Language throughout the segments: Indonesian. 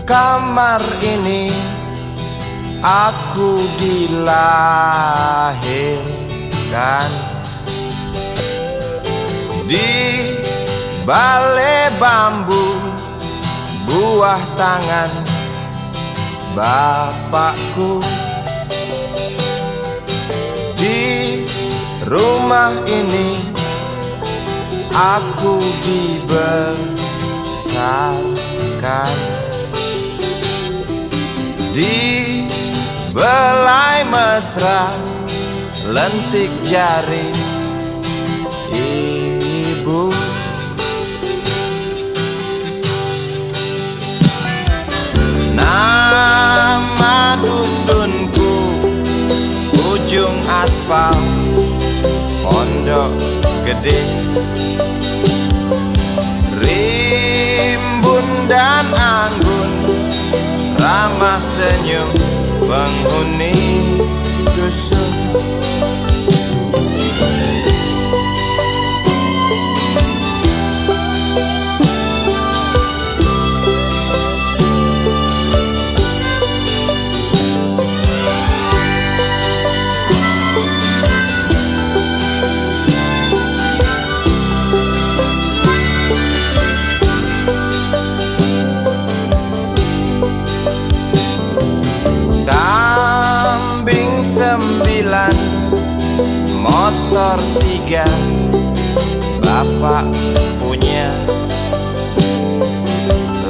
kamar ini aku dilahirkan. Di balai bambu buah tangan bapakku. Di rumah ini aku dibesarkan. Di belai mesra lentik jari ibu. Nama dusunku ujung aspal Pondok Gede. Rimbun dan anggun ramah senyum penghuni dusun. Motor 3 bapak punya.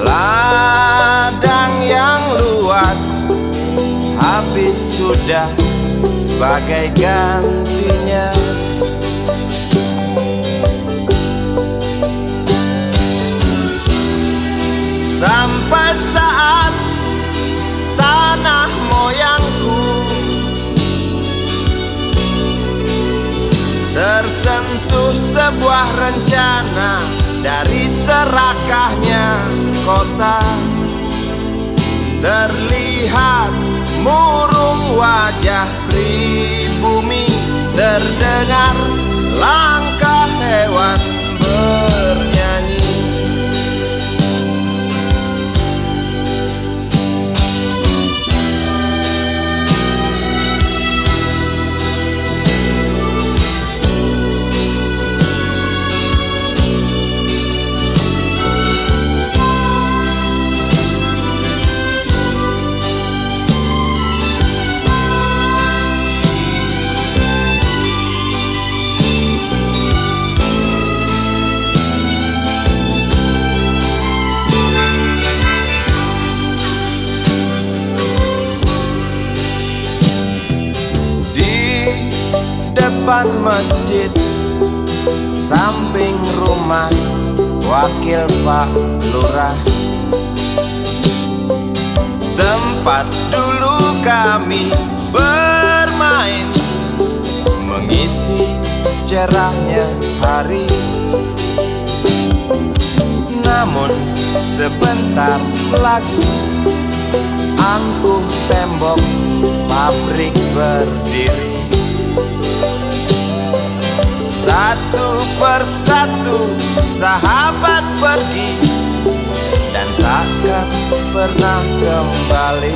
Ladang yang luas habis sudah sebagai gantinya. Sampai saat tanah moyangku tersentuh sebuah rencana dari serakahnya kota. Terlihat murung wajah pribumi, terdengar langkah hewan bernyanyi. Depan masjid samping rumah wakil Pak Lurah, tempat dulu kami bermain mengisi cerahnya hari. Namun sebentar lagi angkuh tembok pabrik berdiri. Satu persatu sahabat pergi dan takkan pernah kembali.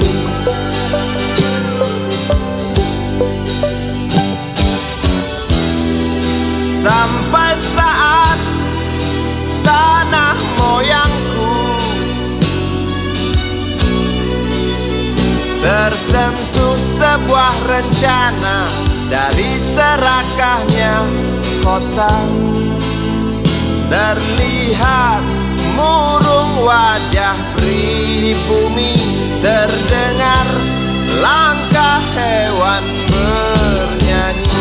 Sampai saat tanah moyangku tersentuh sebuah rencana dari serakahnya kota. Terlihat murung wajah pribumi, terdengar langkah hewan bernyanyi.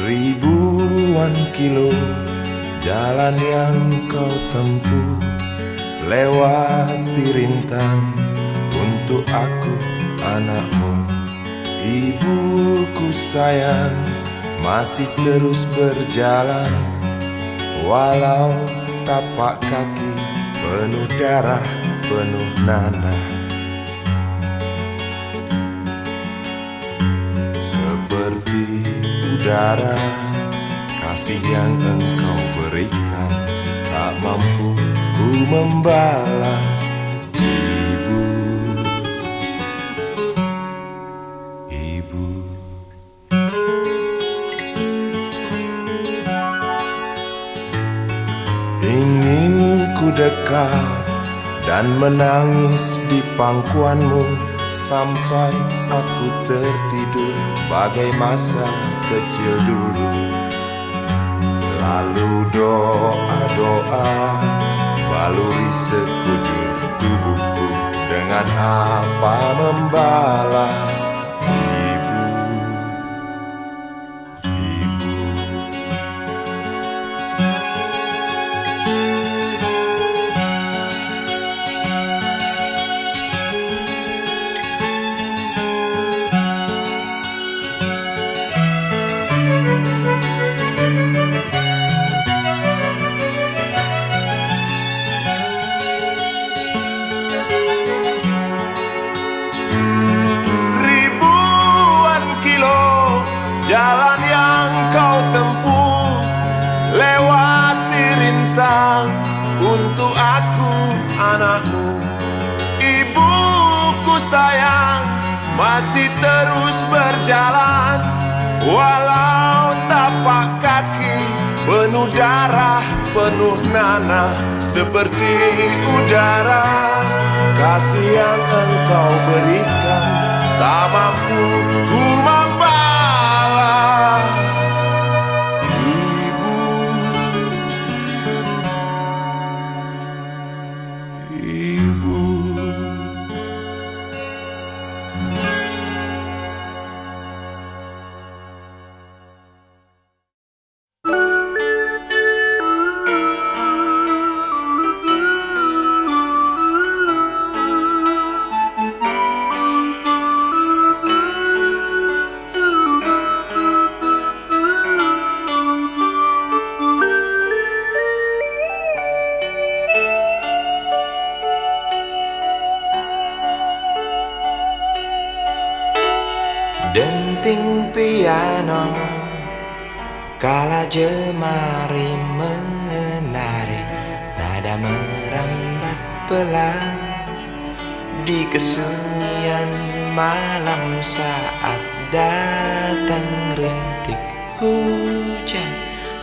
Ribuan kilo jalan yang kau tempuh, lewati rintang untuk aku anakmu. Ibuku sayang masih terus berjalan, walau tapak kaki penuh darah, penuh nanah. Seperti udara, kasih yang engkau berikan tak mampu ku membalas. Ibu, ibu. Ingin ku dekat dan menangis di pangkuanmu sampai aku tertidur bagai masa kecil dulu. Lalu doa-doa baluri sekujur tubuhku, dengan apa membalas. Ibu, ibu. Jalan yang kau tempuh, lewati rintang untuk aku anakmu. Ibuku sayang masih terus berjalan, walau tapak kaki penuh darah, penuh nanah. Seperti udara, kasih yang engkau berikan tak mampu ku membalas. Ibu, ibu. Denting piano kala jemari menari, nada merambat pelan di kesunyian malam saat datang rintik hujan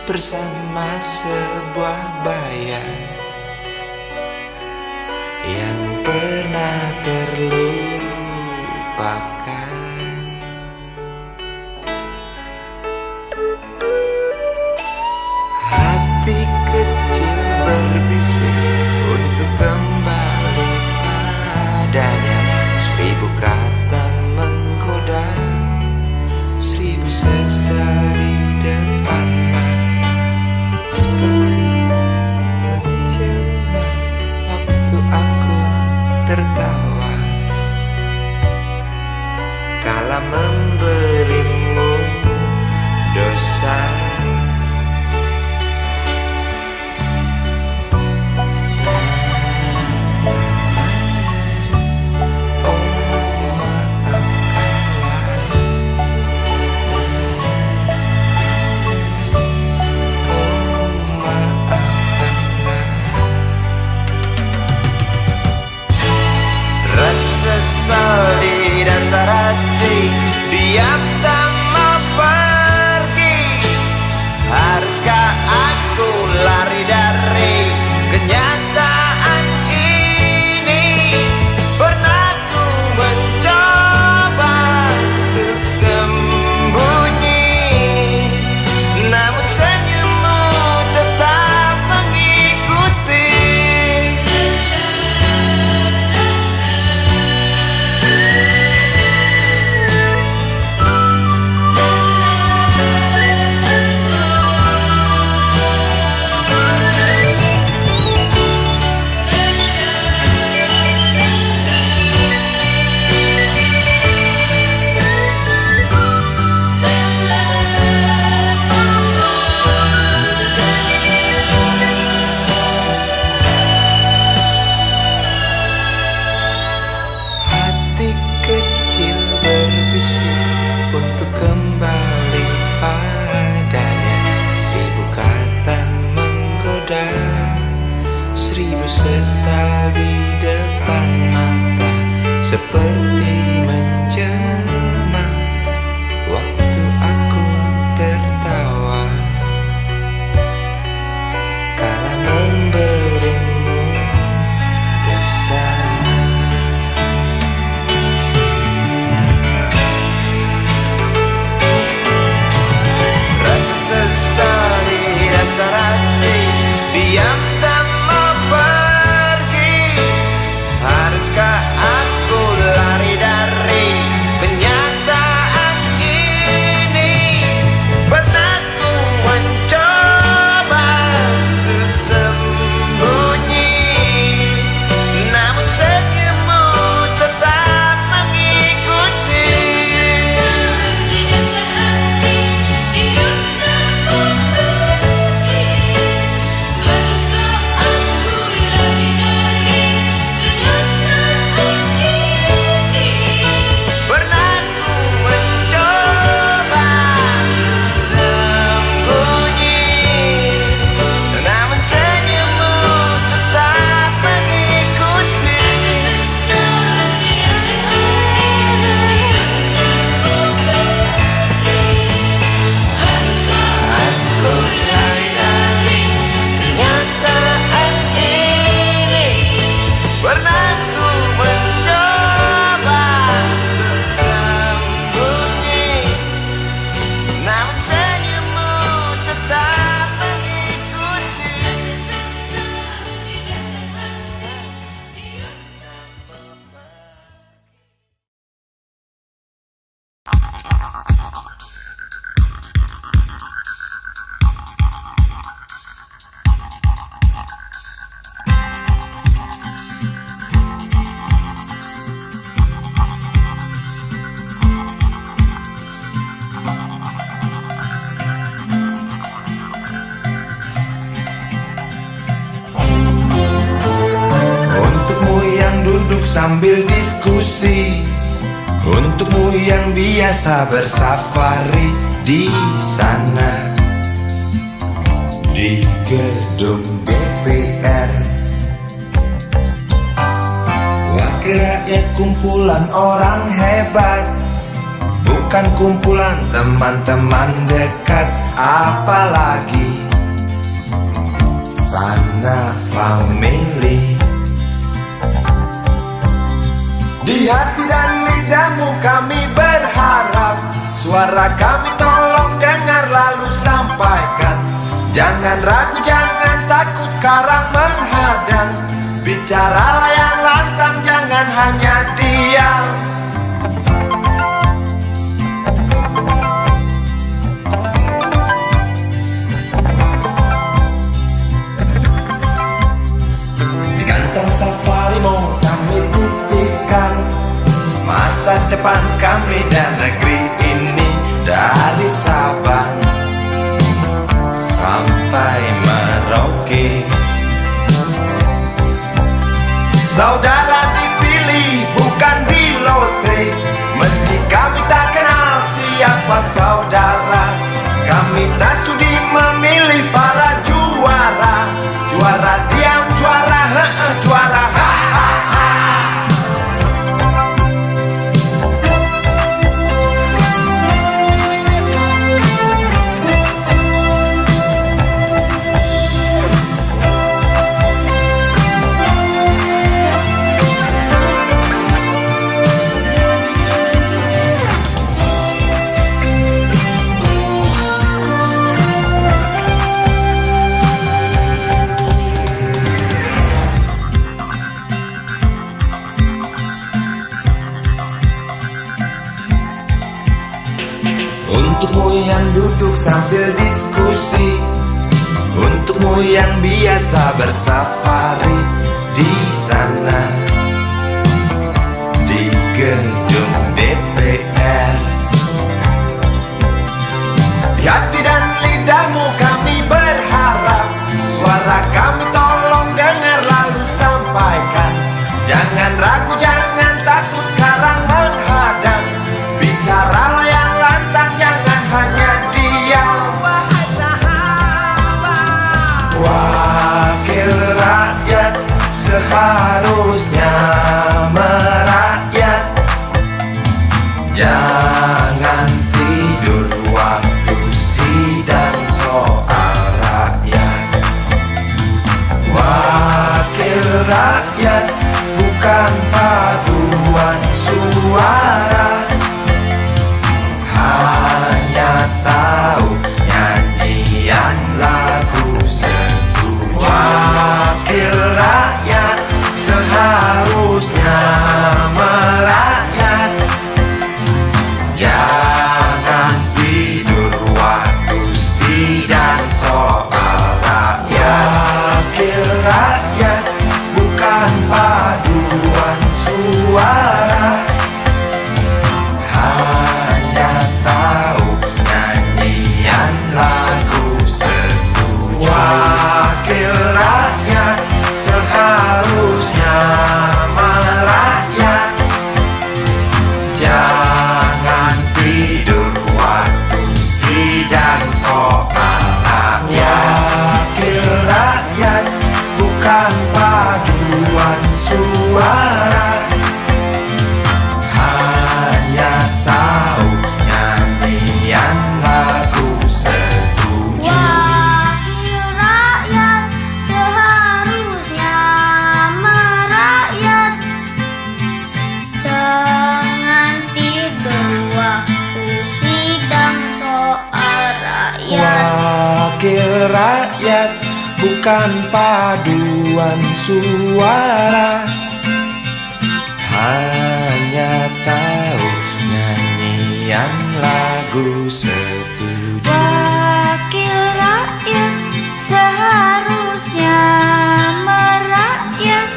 bersama sebuah bayang yang pernah terlupakan. Hati kecil berbisik untuk kembali padanya. 1000 kata menggoda, 1000 sesal di depan mata, seperti menjelma waktu aku tertawa kala memberimu dosa. seperti menjelma waktu aku tertawa kala memberimu dosa. Rasa sesal di dasar hati, diam tak mau pergi. Haruskah aku lari dari kenyataan ini? Pernah ku mencoba untuk sembunyi, namun senyummu tetap mengikuti. Di dasar hati, diam tak mau pergi. Haruskah aku lari dari kenyataan ini? Pernah ku mencoba sembunyi, namun senyummu tetap mengikuti. Sesal di dasar hati, diam tak mau pergi. Haruskah aku lari dari kenyataan ini? Pernah ku mencoba untuk sembunyi, namun senyummu tetap mengikuti. Sesal di dasar hati, diam tak mau pergi. Untukmu yang duduk sambil diskusi, untukmu yang biasa bersafari di sana di gedung DPR. Wakil rakyat kumpulan orang hebat, bukan kumpulan teman-teman dekat, apalagi sana family. Di hati dan lidahmu kami berharap, suara kami tolong dengar lalu sampaikan. Jangan ragu, jangan takut karang menghadang, bicaralah yang lantang, jangan hanya diam. Di kantong safarimu kami titipkan masa depan kami dan negeri ini, dari Sabang sampai Merauke. Saudara dipilih bukan di lotre, meski kami tak kenal siapa saudara. Kami tak sudi memilih para juara, juara diam, juara juara ha ha ha. Untukmu yang duduk sambil diskusi, untukmu yang biasa bersafari di sana di gedung DPR. Di hati dan lidahmu kami berharap, suara kami tolong dengar lalu sampaikan. Jangan ragu, jangan takut karang menghadang, bicaralah yang lantang, jangan hanya diam. Wakil rakyat seharusnya merakyat, Wakil rakyat bukan paduan suara, hanya tahu nyanyian lagu setuju. Wakil rakyat seharusnya merakyat,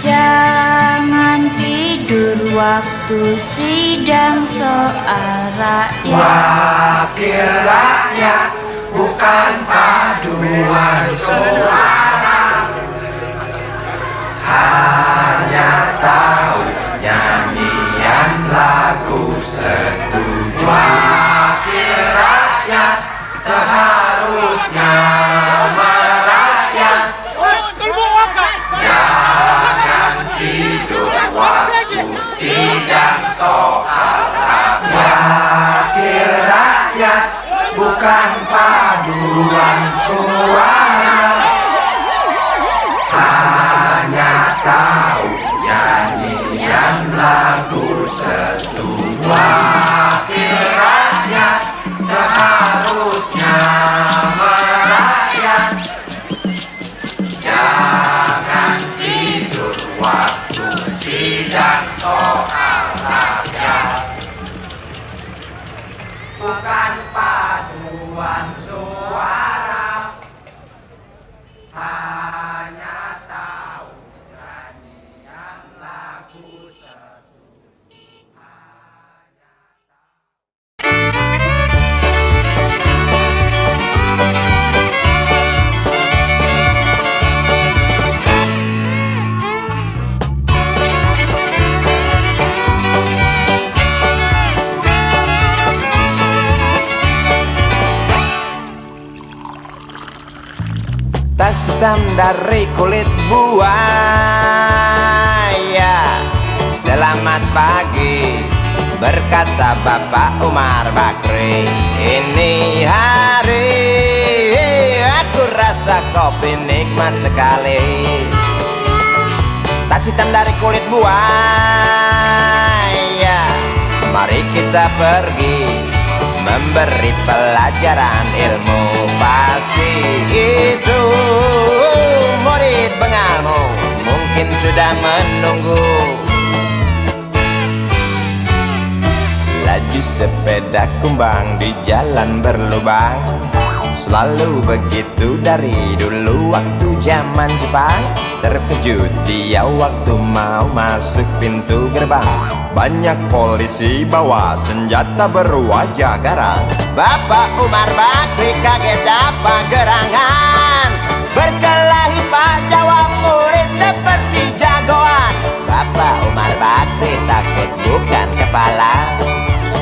jangan tidur waktu sidang soal rakyat. Wakil rakyat bukan paduan suara, hanya tahu nyanyian lagu setuju. Wakil rakyat seharusnya merakyat, jangan tidur waktu sidang soal rakyat. Wakil rakyat bukan paduan suara, hanya tahu nyanyian lagu setuju. Wakil rakyat seharusnya merakyat, jangan tidur waktu sidang soal rakyat. Bukan paduan suara, hanya tahu nyanyian lagu setuju. Tas hitam dari kulit buaya. Selamat pagi, berkata Bapak Umar Bakri. Ini hari aku rasa kopi nikmat sekali. Tas hitam dari kulit buaya, mari kita pergi memberi pelajaran ilmu. Pasti itu murid bengalmu mungkin sudah menunggu. Laju sepeda kumbang di jalan berlubang, selalu begitu dari dulu waktu zaman Jepang. Terkejut dia waktu mau masuk pintu gerbang, banyak polisi bawa senjata berwajah garang. Bapak Umar Bakri kaget apa gerangan, berkelahi Pak jawab murid seperti jagoan. Bapak Umar Bakri takut bukan kepala,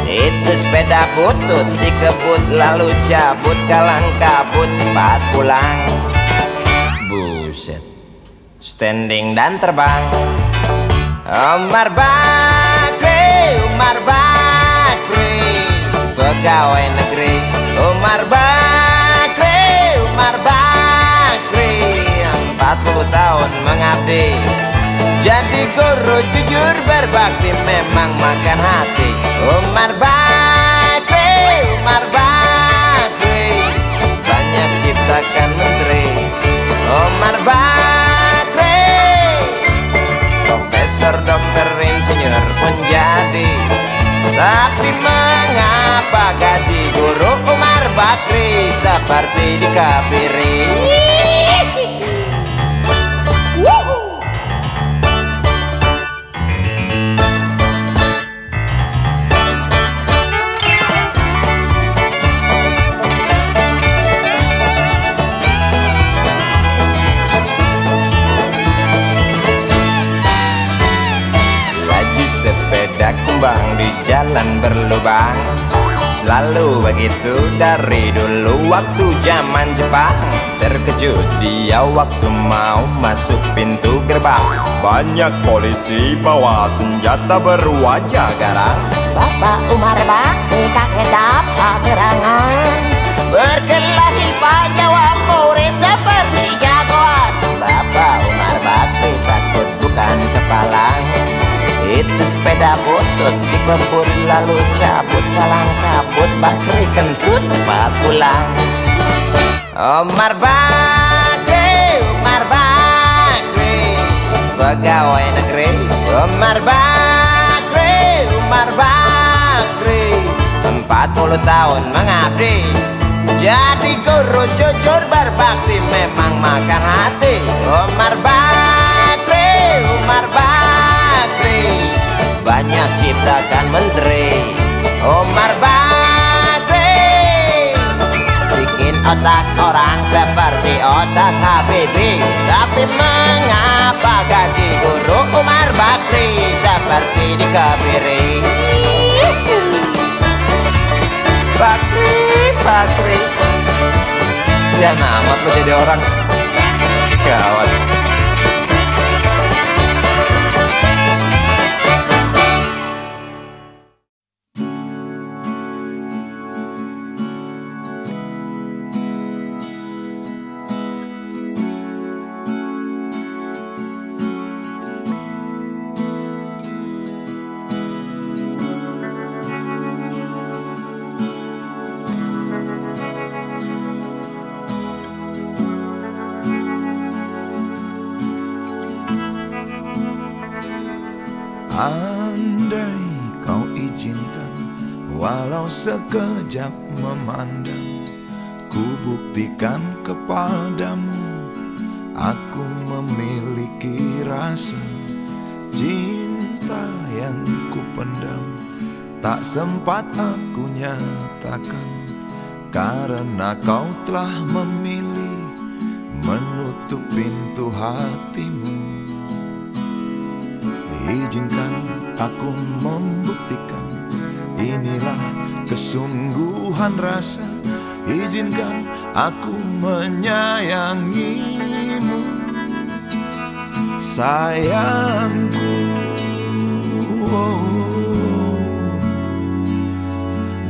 itu sepeda butut dikebut lalu cabut, kalang kabut cepat pulang. Buset, standing dan terbang. Umar Bakri, Umar Bakri, pegawai negeri. Umar Bakri, Umar Bakri, 40 tahun mengabdi, jadi guru jujur berbakti memang makan hati. Umar Bakri, Umar Bakri, banyak ciptakan menteri. Umar Bakri, profesor, dokter, insinyur pun jadi. Tapi mengapa gaji guru Umar Bakri seperti dikebiri? Sepeda kumbang di jalan berlubang, selalu begitu dari dulu waktu zaman Jepang. Terkejut dia waktu mau masuk pintu gerbang, banyak polisi bawa senjata berwajah garang. Bapak Umar Bakri kaget apa gerangan, berkelahi Pak jawab murid seperti jagoan. Bapak Umar Bakri takut bukan kepala, Itu sepeda butut dikebut lalu cabut, kalang kabut Bakri kentut cepat pulang. Umar Bakri, Umar Bakri, pegawai negeri. Umar Bakri, Umar Bakri, 40 tahun mengabdi jadi guru jujur berbakti, memang makan hati. Umar Bakri, Umar Bakri, banyak ciptakan menteri. Umar Bakri bikin otak orang seperti otak Habibie. Tapi mengapa gaji guru Umar Bakri seperti dikebiri? Bakri, Bakri, sian amat lo jadi orang. Gawat. Andai kau izinkan, walau sekejap memandang, ku buktikan kepadamu, aku memiliki rasa cinta yang ku pendam. Tak sempat aku nyatakan, karena kau telah memilih menutup pintu hatimu. Izinkan aku membuktikan, inilah kesungguhan rasa. Izinkan aku menyayangimu, sayangku.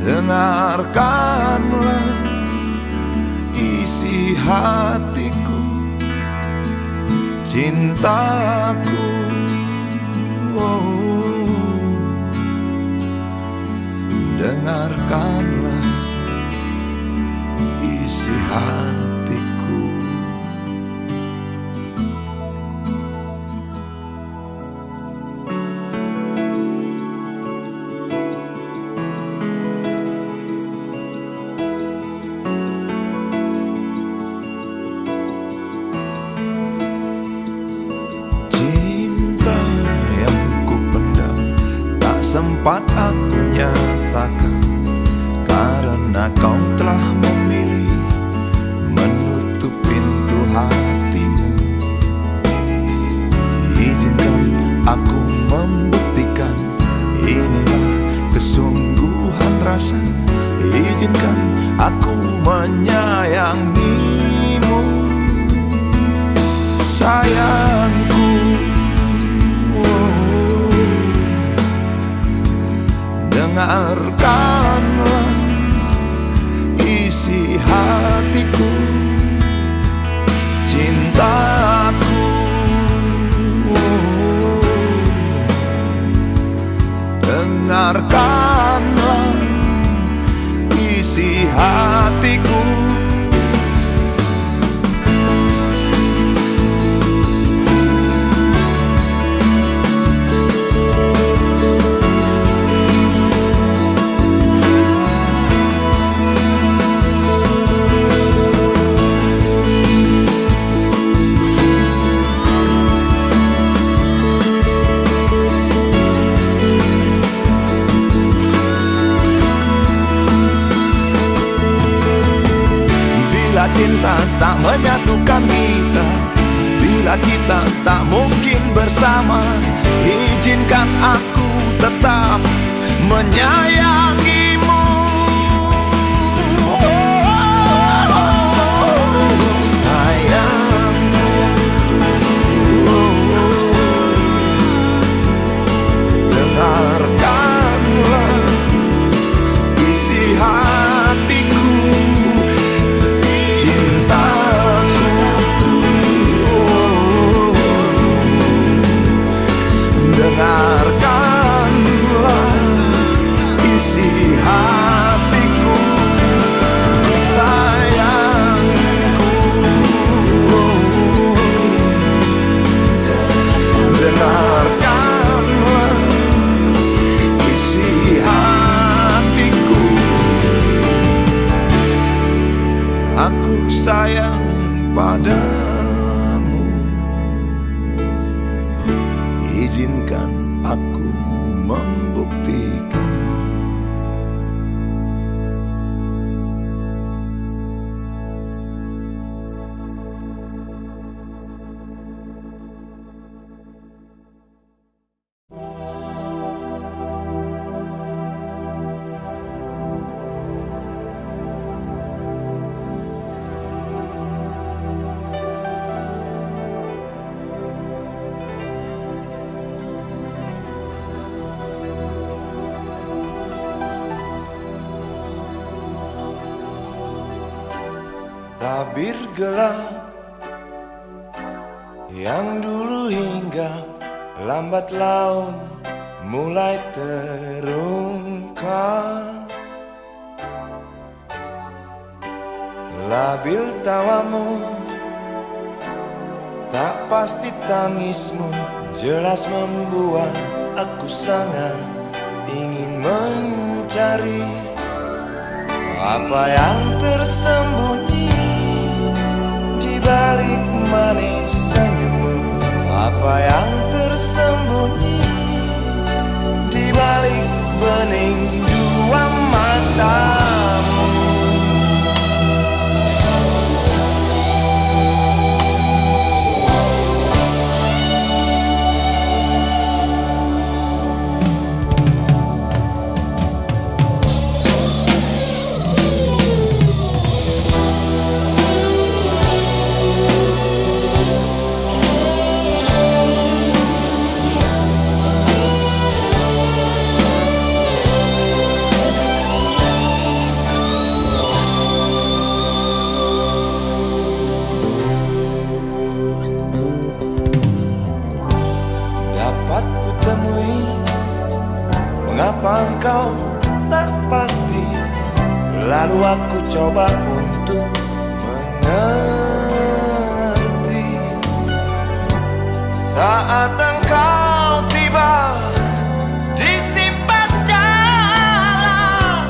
Dengarkanlah isi hatiku, cintaku. Dengarkanlah isi hatiku. Cinta yang ku pendam, tak sempat aku nyatakan, karena kau telah memilih menutup pintu hatimu. Izinkan aku membuktikan, inilah kesungguhan rasa. Izinkan aku menyayangimu, sayangku. Dengarkanlah isi hatiku, cintaku. Dengarkanlah isi hatiku. Bila cinta tak menyatukan kita, bila kita tak mungkin bersama, izinkan aku tetap menyayangimu. Sayangku, dengarkanlah isi hatiku, cintaku. Dengarkan sayang padamu. Izinkan aku membuktikan. Tabir gelap yang dulu hingga lambat laun mulai terungkap. Labil tawamu, tak pasti tangismu, jelas membuat aku sangat ingin mencari apa yang tersembunyi di balik manis senyummu, apa yang tersembunyi di balik bening dua matamu. Mengapa engkau tak pasti? Lalu aku coba untuk mengerti. Saat engkau tiba di simpang jalan,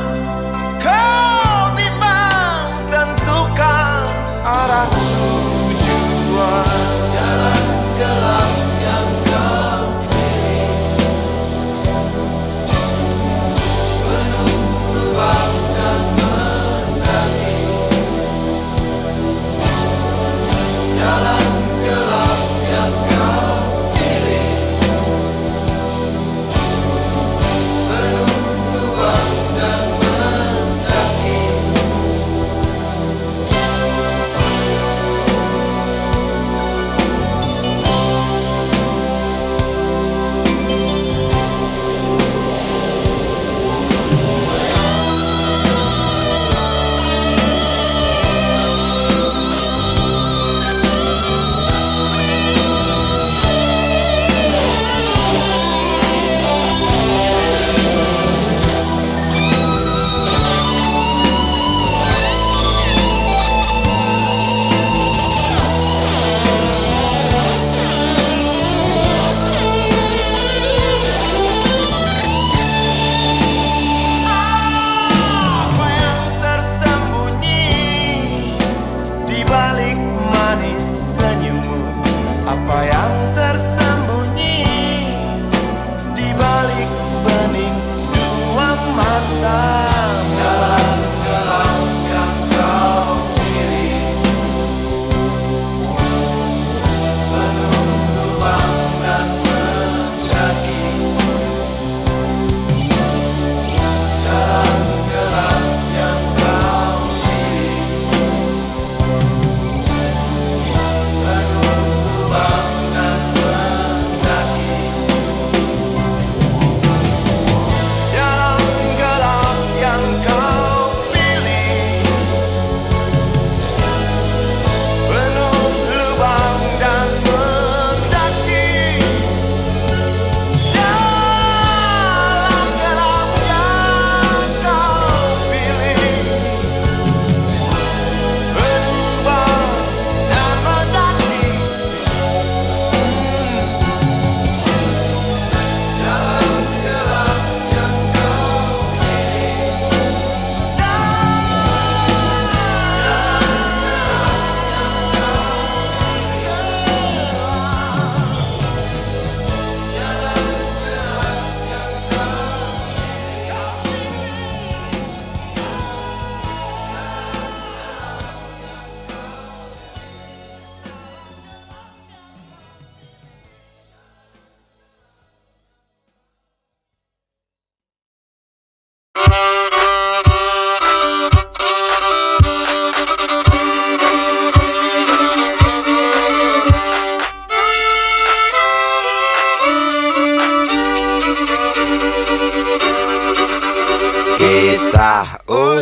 kau bimbang tentukan arah tujuan. Jalan gelap yang kau Jalan gelap yang kau pilih.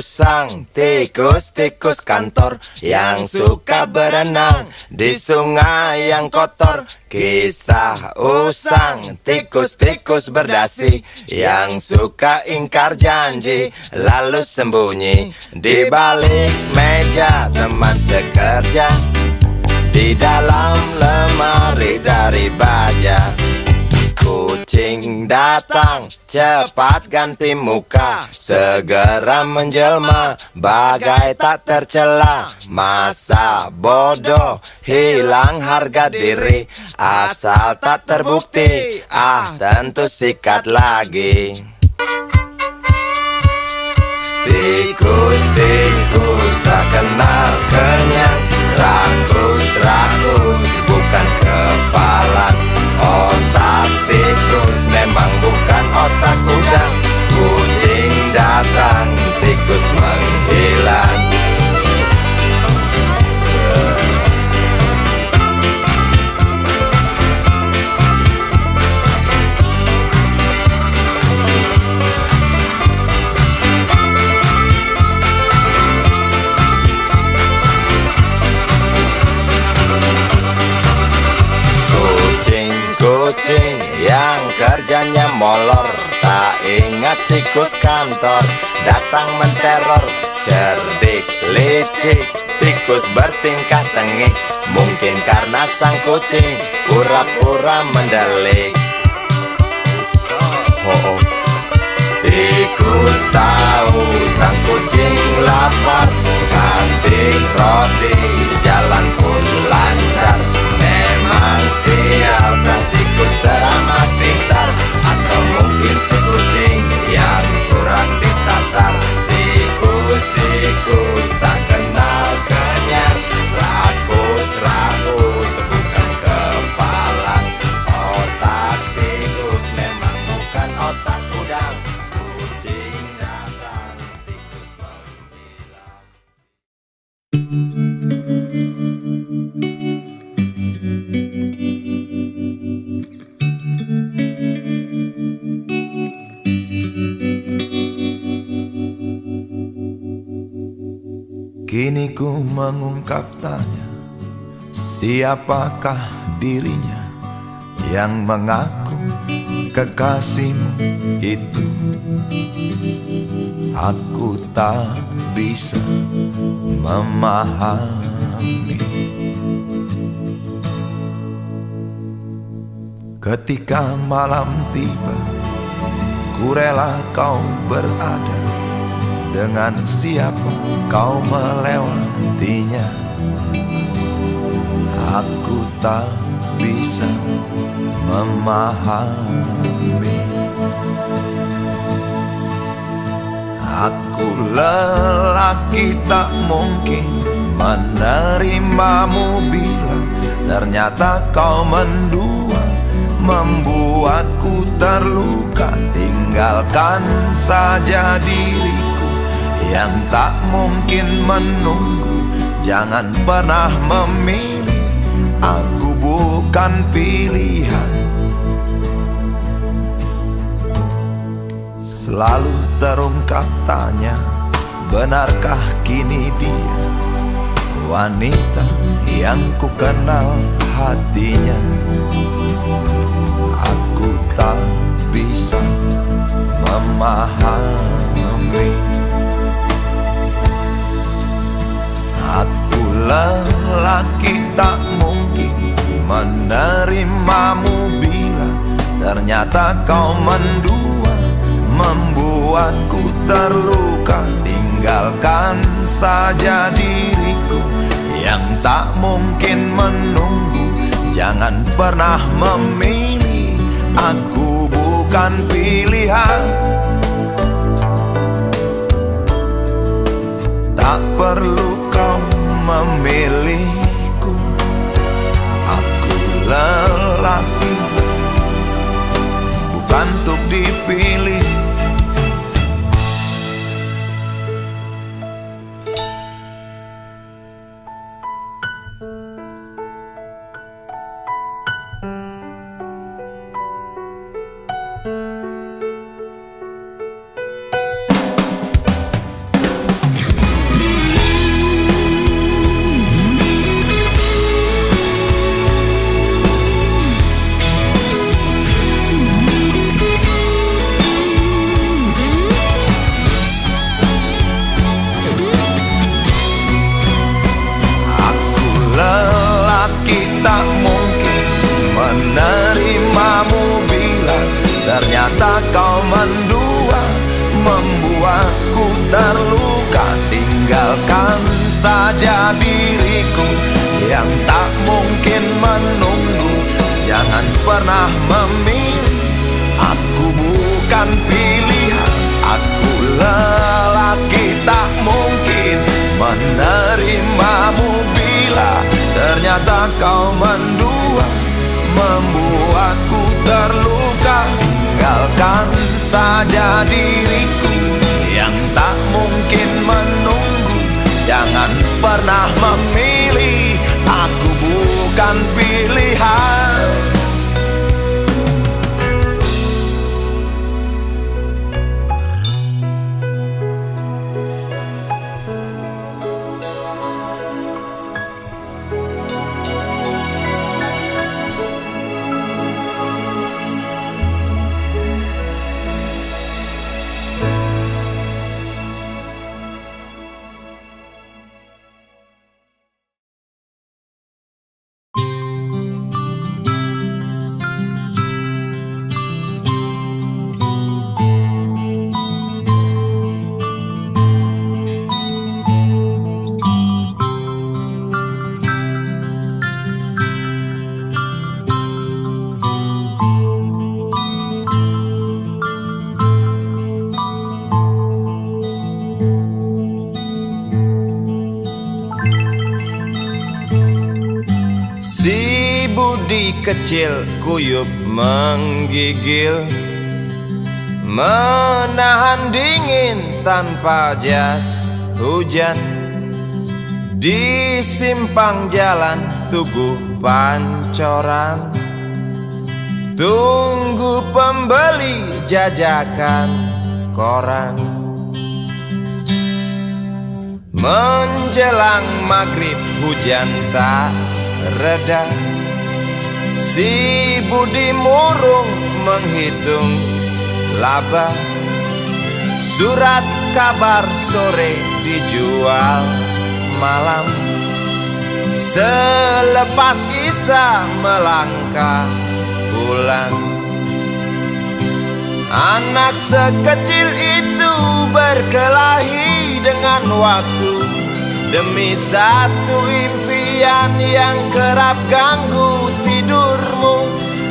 usang, tikus-tikus kantor yang suka berenang di sungai yang kotor. Kisah usang, tikus-tikus berdasi yang suka ingkar janji lalu sembunyi di balik meja teman sekerja, di dalam lemari dari baja. Kucing datang, cepat ganti muka, segera menjelma, bagai tak tercela. Masa bodoh, hilang harga diri, asal tak terbukti, tentu sikat lagi. Tikus-tikus tak kenal kenyang, rakus-rakus bukan kepalan. Otak tikus memang bukan otak udang. Kucing datang, tikus menghilang. Kucing yang kerjanya molor, tak ingat tikus kantor datang menteror. Cerdik, licik, tikus bertingkah tengik, mungkin karena sang kucing pura-pura mendelik. Tikus tahu sang kucing lapar, kasih roti, jalan pun lancar. Memang sial sang tikus teramat pintar, atau mungkin si kucing yang kurang ditatar. Tikus-tikus tak kenal kenyang, rakus-rakus bukan kepalang. Otak tikus memang bukan otak udang. Kucing datang, tikus menghilang. Kini ku mengungkap tanya, siapakah dirinya yang mengaku kekasihmu itu? Aku tak bisa memahami. Ketika malam tiba, ku rela kau berada, dengan siapa kau melewatinya. Aku tak bisa memahami. Aku lelaki tak mungkin menerimamu bila ternyata kau mendua, membuatku terluka. Tinggalkan saja diriku yang tak mungkin menunggu. Jangan pernah memilih, aku bukan pilihan. Selalu terungkap tanya, benarkah kini dia wanita yang ku kenal hatinya? Aku tak bisa memahami. Aku lelaki tak mungkin menerimamu bila ternyata kau mendua, membuatku terluka. Tinggalkan saja diriku yang tak mungkin menunggu. Jangan pernah memilih, aku bukan pilihan. Tak perlu kau memilihku, aku lelaki bukan untuk dipilih. ternyata kau mendua, membuatku terluka. Tinggalkan saja diriku yang tak mungkin menunggu. Jangan pernah memilih, aku bukan pilihan. Aku lelaki tak mungkin menerimamu bila ternyata kau mendua, membuatku terluka. Tinggalkan saja diriku yang tak mungkin menunggu. Jangan pernah memilih, aku bukan pilihan. Si budi kecil kuyup menggigil, menahan dingin tanpa jas hujan. Di simpang jalan Tugu Pancoran, tunggu pembeli jajakan koran. Menjelang maghrib hujan tak reda, si budi murung menghitung laba. Surat kabar sore dijual malam. Selepas Isya melangkah pulang. Anak sekecil itu berkelahi dengan waktu demi satu impian yang kerap ganggu tidurmu.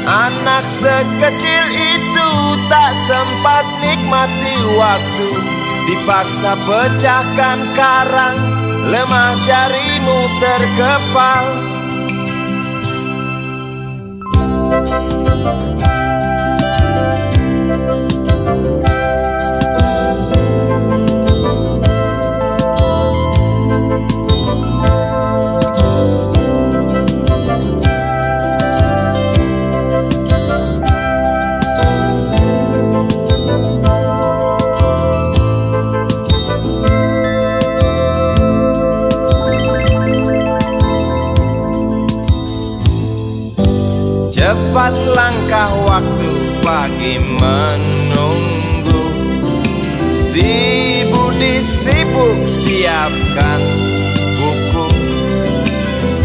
Anak sekecil itu tak sempat nikmati waktu, dipaksa pecahkan karang, lemah jarimu terkepal. Cepat langkah waktu, pagi menunggu. Si budi sibuk siapkan buku.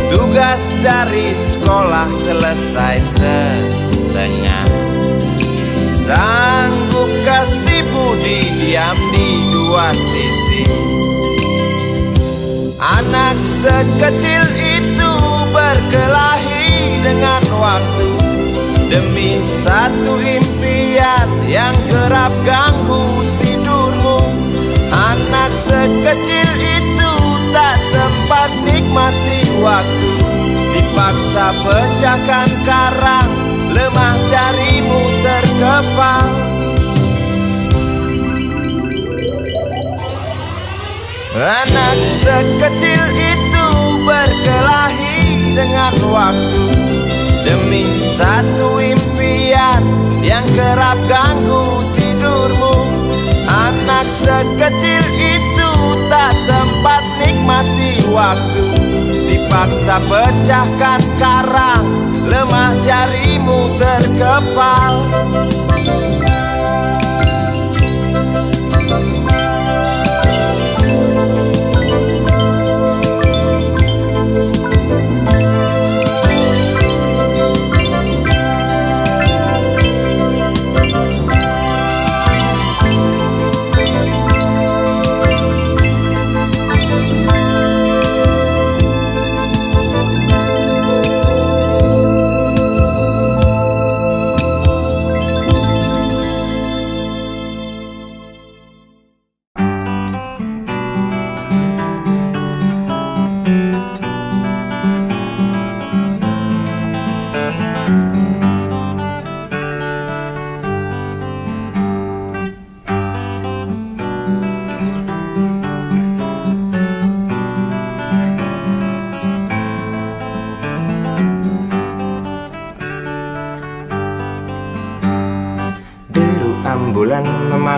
Tugas dari sekolah selesai setengah. Sanggupkah si budi diam di dua sisi? Anak sekecil itu berkelahi dengan waktu demi satu impian yang kerap ganggu tidurmu. Anak sekecil itu tak sempat nikmati waktu, dipaksa pecahkan karang, lemah jarimu terkepal. Anak sekecil itu berkelahi dengan waktu demi satu impian yang kerap ganggu tidurmu. Anak sekecil itu tak sempat nikmati waktu, dipaksa pecahkan karang, lemah jarimu terkepal.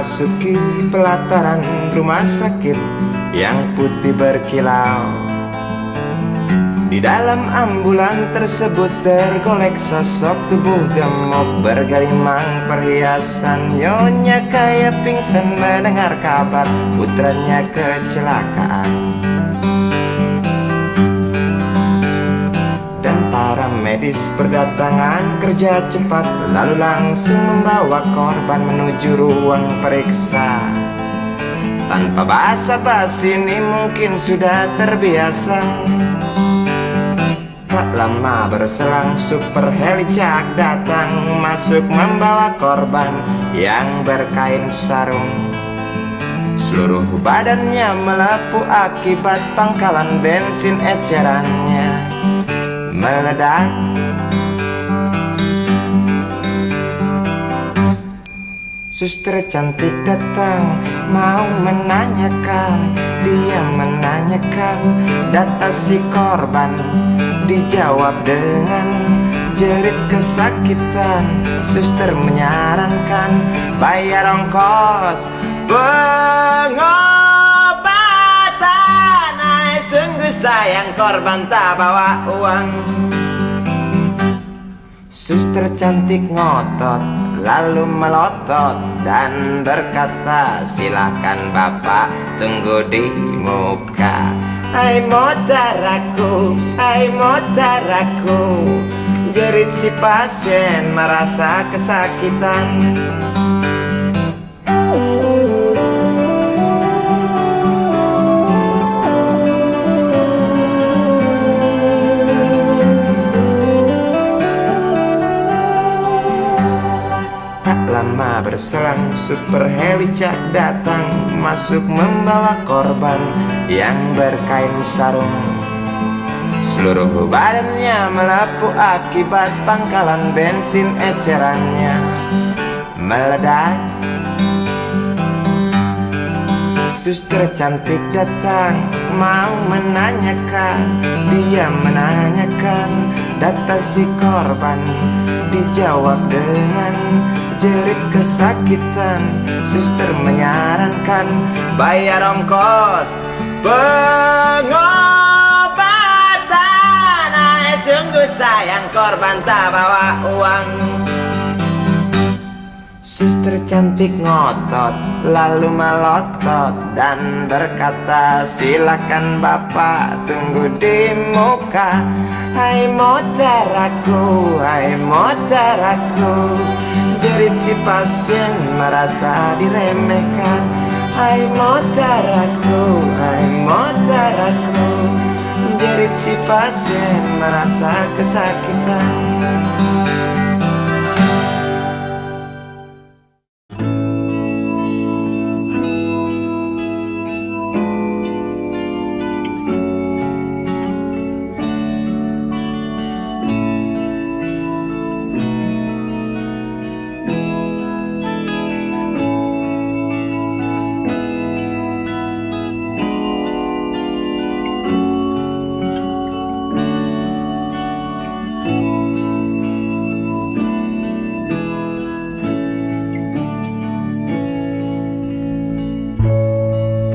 memasuki pelataran rumah sakit yang putih berkilau. Di dalam ambulan tersebut tergolek sosok tubuh gemuk bergelimang perhiasan. Nyonya kaya pingsan mendengar kabar putranya kecelakaan. Dan para medis berdatangan kerja cepat, lalu langsung membawa korban menuju ruang periksa. Tanpa basa-basi ini mungkin sudah terbiasa. Tak lama berselang super helicak datang, masuk membawa korban yang berkain sarung. Seluruh badannya melepuh akibat pangkalan bensin ecerannya meledak. Suster cantik datang mau menanyakan, dia menanyakan data si korban. Dijawab dengan jerit kesakitan. Suster menyarankan bayar ongkos pengobatan. Ay, sungguh sayang korban tak bawa uang. Suster cantik ngotot lalu melotot dan berkata, silakan bapak tunggu di muka. Hai motaraku, hai motaraku, jerit si pasien merasa kesakitan. Lama berselang super helicak datang, masuk membawa korban yang berkain sarung. Seluruh badannya melepuh akibat pangkalan bensin ecerannya meledak. Suster cantik datang mau menanyakan, dia menanyakan data si korban. Dijawab dengan jerit kesakitan. Suster menyarankan bayar ongkos pengobatan. Ay, sungguh sayang korban tak bawa uang. Suster cantik ngotot lalu melotot dan berkata, silakan bapak tunggu di muka. Hai motaraku, hai motaraku, jerit si pasien merasa diremehkan. Hai motaraku, hai motaraku, jerit si pasien merasa kesakitan.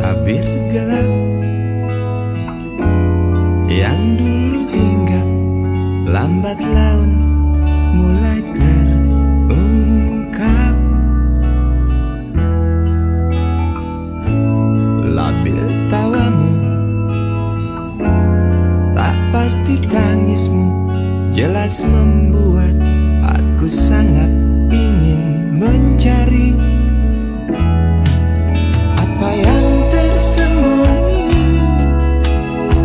Tabir gelap yang dulu hinggap, lambat laun mulai terungkap. Labil tawamu, tak pasti tangismu, jelas membuat aku sangat ingin mencari apa yang tersembunyi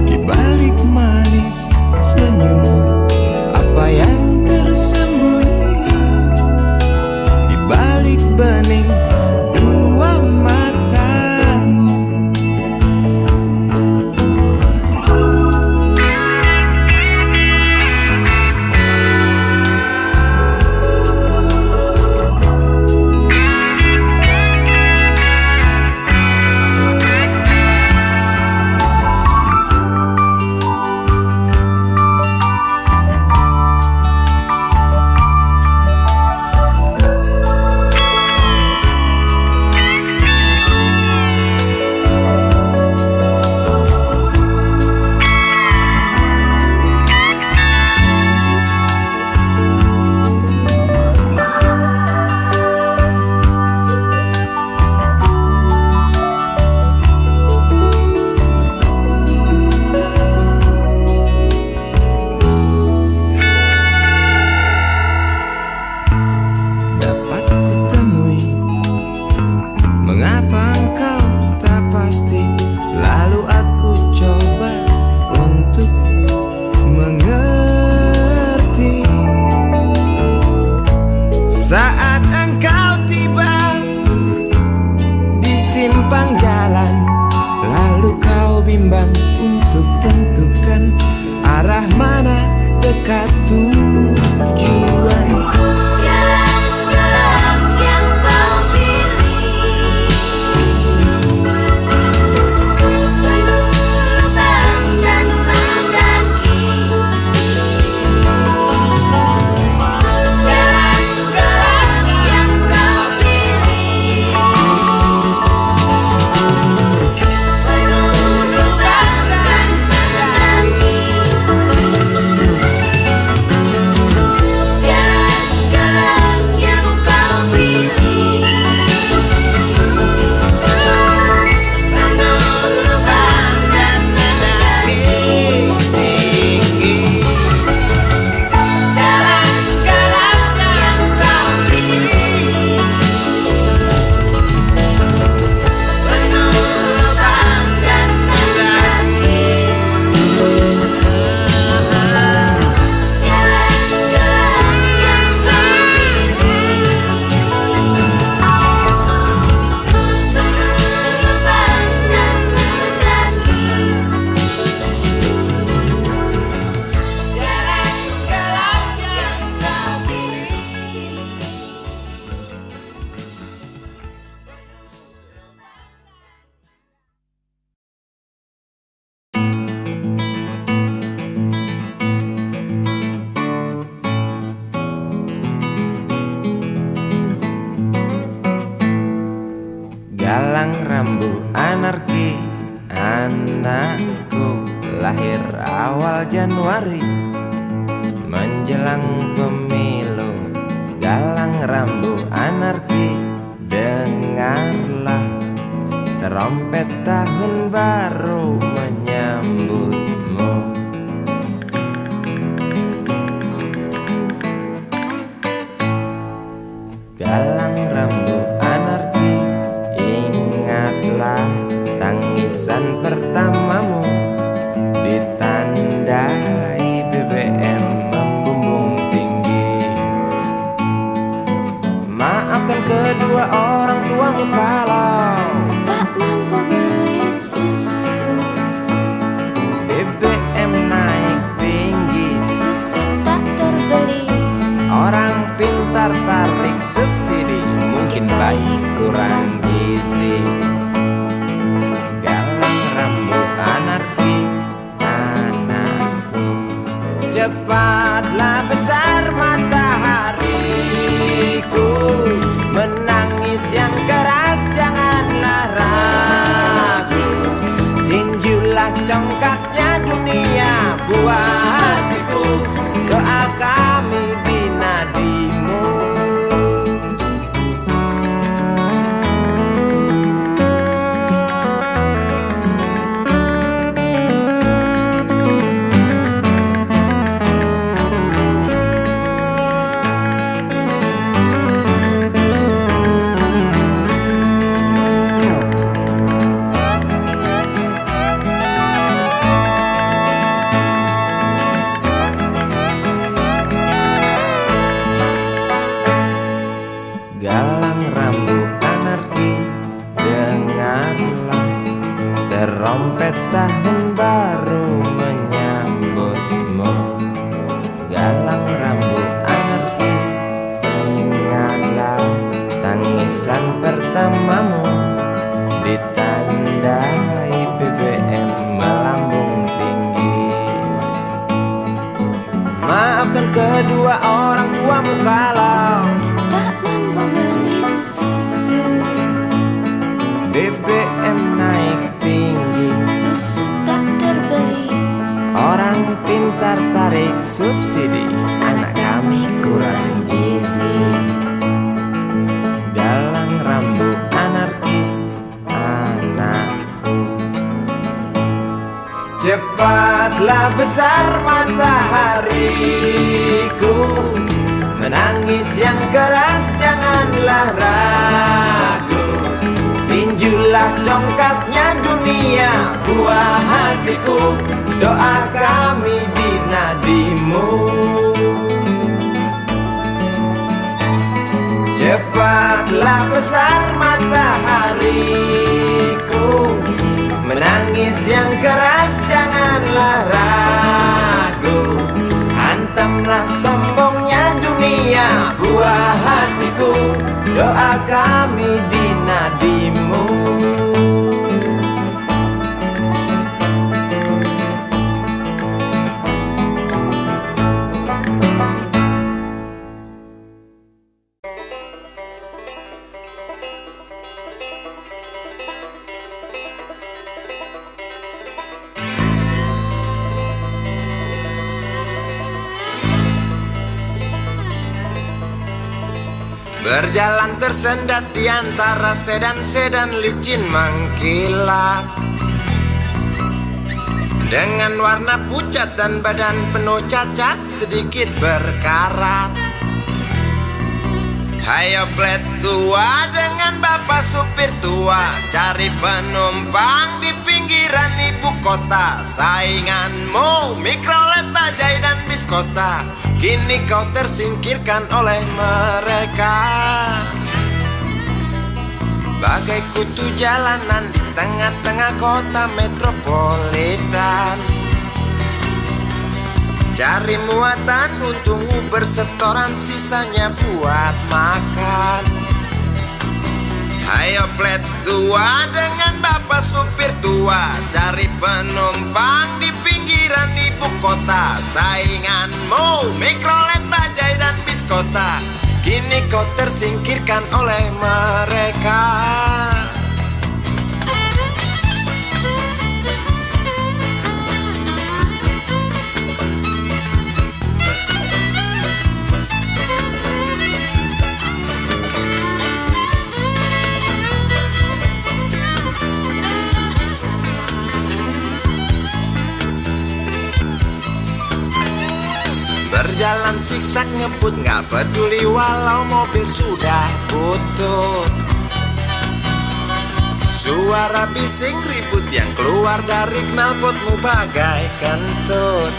di balik manis senyummu. Apa yang tersembunyi di balik bening dua matamu. bimbang untuk tentukan arah mana dekat tujuan. Jalan gelap yang kau pilih, penuh lubang dan mendaki. Jalan gelap yang kau pilih, penuh lubang dan mendaki. Jalan gelap yang kau pilih, penuh lubang dan mendaki. Jalan gelap yang kau pilih, penuh lubang dan mendaki. Jalan gelap yang kau pilih, Galang rambu anarki, anakku lahir awal Januari menjelang pemilu. Galang rambu anarki, dengarlah trompet tahun baru menyambutmu. Galang rambu anarki, ingatlah tangisan pertamamu ditandai BBM membumbung tinggi. Maafkan kedua orang tuamu kalau tak mampu beli susu, BBM naik tinggi. susu tak terbeli. Orang pintar tarik subsidi, mungkin baik kurang gizi. Galang rambut anarki, anakku. Cepatlah besar matahariku, menangis yang keras janganlah ragu. Tinjulah congkaknya dunia buah hatiku, doa kami di nadimu. Galang rambut anarki, dengarlah trompet tahun baru menyambutmu. Galang rambut anarki, ingatlah tangisan pertamamu ditandai BBM melambung tinggi. Maafkan kedua orang tuamu kalau Tak mampu beli susu, BBM naik tinggi. susu tak terbeli. Orang pintar tarik subsidi, anak kami kurang gizi. Galang rambut anarki, anakku. Cepatlah besar matahariku, menangis yang keras janganlah ragu. Tinjulah congkaknya dunia buah hatiku, doa kami di nadimu. Cepatlah besar matahariku, menangis yang keras janganlah ragu. Hantamlah sombongnya dunia, buah hatiku, doa kami di nadimu. Berjalan tersendat di antara sedan-sedan licin mengkilat, dengan warna pucat dan badan penuh cacat sedikit berkarat. Hayo plet tua dengan bapak supir tua, cari penumpang di pinggiran ibu kota. Sainganmu mikrolet, bajai dan bis kota, kini kau tersingkirkan oleh mereka. Bagai kutu jalanan di tengah-tengah kota metropolitan, cari muatan untungmu bersetoran, sisanya buat makan. Hayo plet tua dengan bapak supir tua, cari penumpang di pinggiran ibu kota. Sainganmu mikrolet, bajai dan bis kota, kini kau tersingkirkan oleh mereka. Berjalan siksak ngebut, gak peduli walau mobil sudah butut. Suara bising ribut yang keluar dari knalpotmu bagai kentut.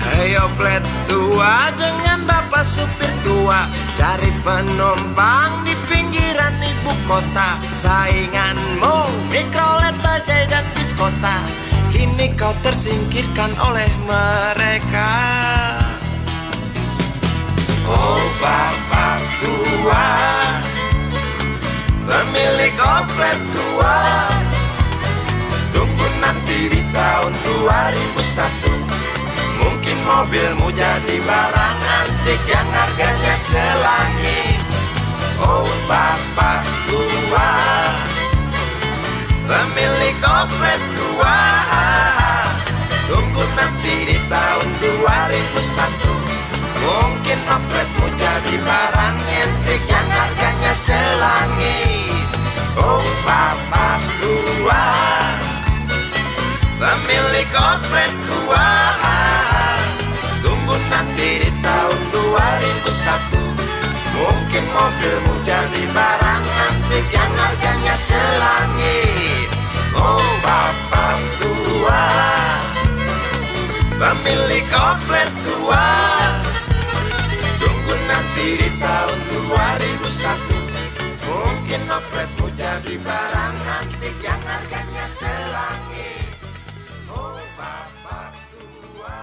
Hayo plet tua dengan bapak supir tua, cari penumpang di pinggiran ibu kota. Sainganmu mikrolet, bajai dan bis kota, kini kau tersingkirkan oleh mereka. Oh bapak tua, pemilik oplet tua, tunggu nanti di tahun 2001, mungkin mobilmu jadi barang antik yang harganya selangit. Oh bapak tua, pemilik oplet tua, tunggu nanti di tahun 2001, mungkin opletmu jadi barang antik yang harganya selangit. Oh bapak tua, pemilik oplet tua, tunggu nanti di tahun 2001, mungkin mobilmu jadi barang antik yang harganya selangit. Oh bapak tua, pemilik oplet tua, tunggu nanti di tahun 2001, mungkin opletmu jadi barang antik yang harganya selangit. Oh bapak tua,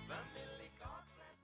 pemilik oplet.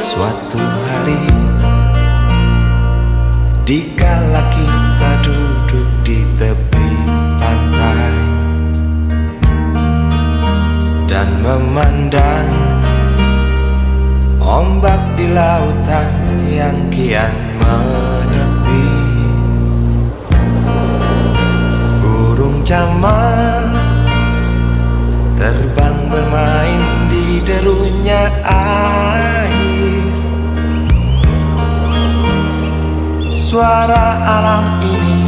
Suatu hari, dikala kita duduk di tepi pantai dan memandang ombak di lautan yang kian menepi, burung camar terbang bermain di derunya air. Suara alam ini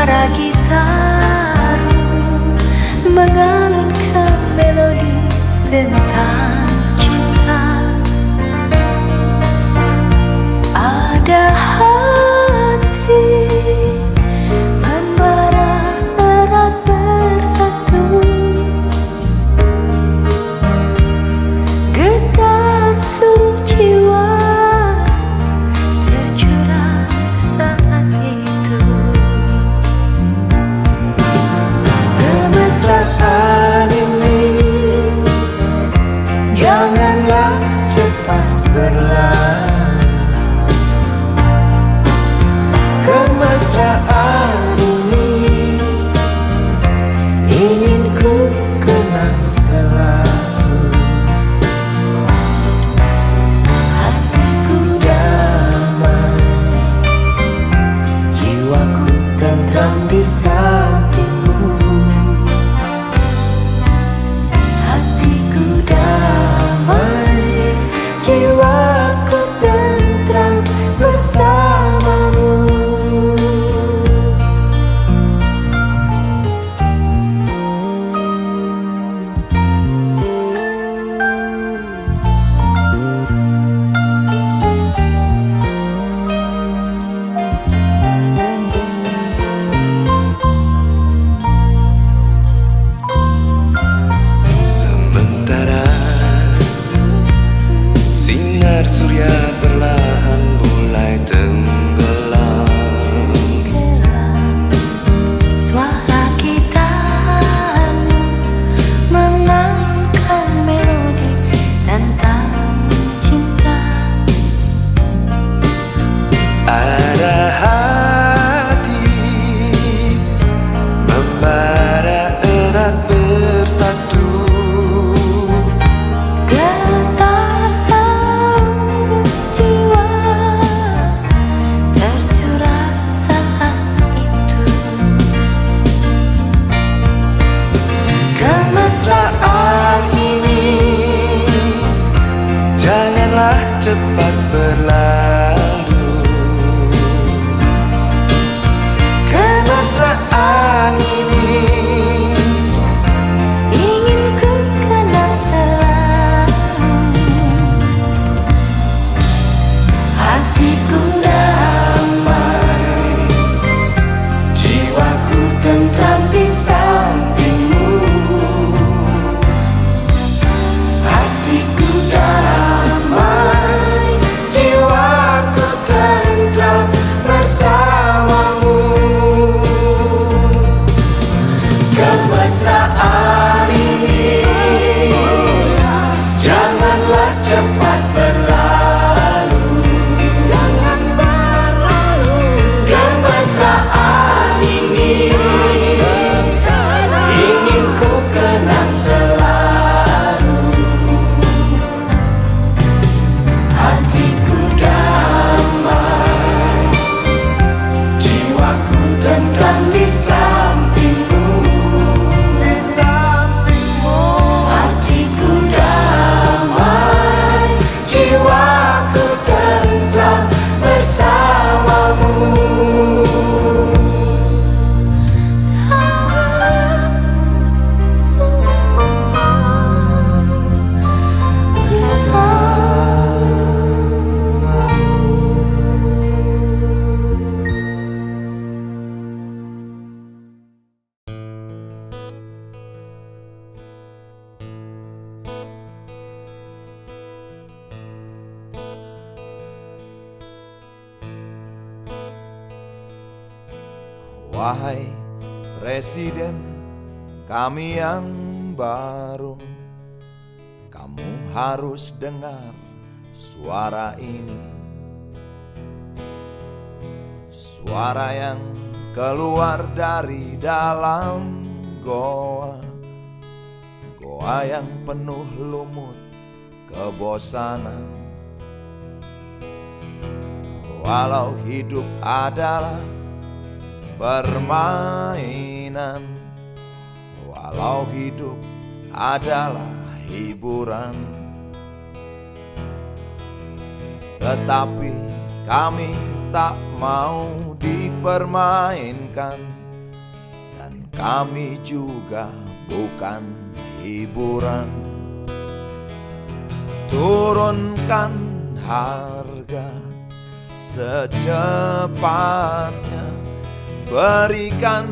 Suara gitarmu mengalunkan melodi tentang cinta. Ada hati membara erat bersatu, getar seluruh jiwa tercurah saat itu. Kemesraan ini janganlah cepat berlalu. Kemesraan ini ingin ku kenang selalu. Hatiku Damai, jiwaku tentram di sampingmu. hatiku Damai, jiwaku tentram bersamamu. Sementara sinar surya perlahan mulai tenggelam, Suara gitarmu mengalunkan melodi tentang cinta. ada hati membara erat bersatu, Getar seluruh jiwa tercurah saat itu. kemesraan ini janganlah cepat berlalu. Kemesraan ini Ingin ku kenang selalu. Hatiku damai, jiwaku tentram di sampingmu. Hatiku damai, jiwaku tentram bersamamu. Kemesraan ini janganlah cepat berlalu. Jangan berlalu. Kemesraan ini ingin ku kenang selalu. Hatiku damai, jiwaku tentram di sampingmu. Hatiku damai, jiwaku tentram bersamamu. Wahai Presiden kami yang baru, kamu harus dengar suara ini. Suara yang keluar dari dalam goa, goa yang penuh lumut kebosanan. Walau hidup adalah permainan, walau hidup adalah hiburan, tetapi kami tak mau dipermainkan kami juga bukan hiburan. Turunkan harga secepatnya, berikan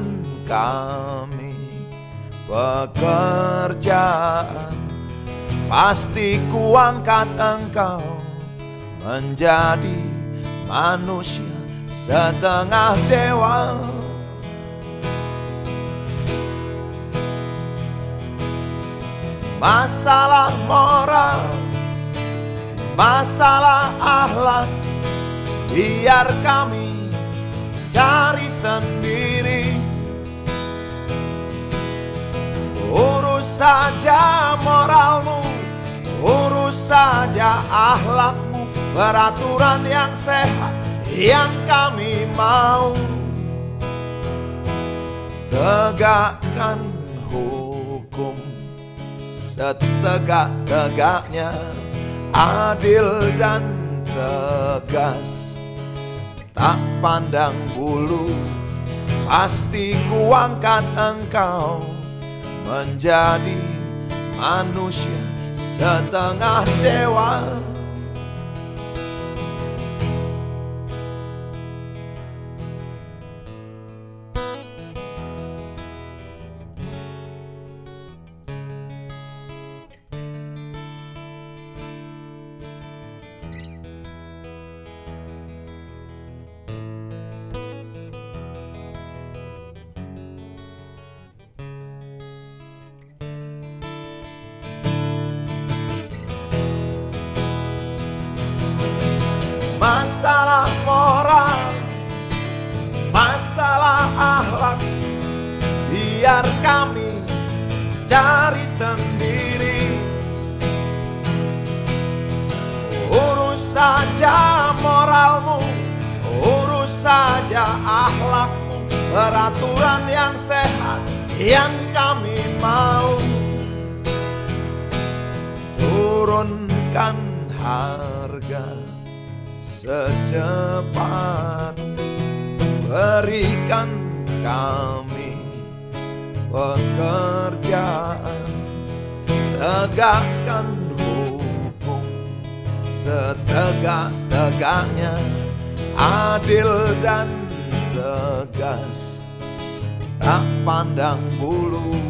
kami pekerjaan. Pasti kuangkat engkau menjadi manusia setengah dewa. Masalah moral, masalah akhlak, biar kami cari sendiri. Urus saja moralmu, urus saja akhlakmu, peraturan yang sehat yang kami mau. Tegakkan hukum setegak-tegaknya, adil dan tegas, tak pandang bulu. Pasti kuangkat engkau menjadi manusia setengah dewa. Masalah moral, masalah akhlak, biar kami cari sendiri. Urus saja moralmu, urus saja akhlakmu, peraturan yang sehat yang kami mau. Turunkan harga secepat, berikan kami pekerjaan. Tegakkan hukum setegak-tegaknya, adil dan tegas, tak pandang bulu.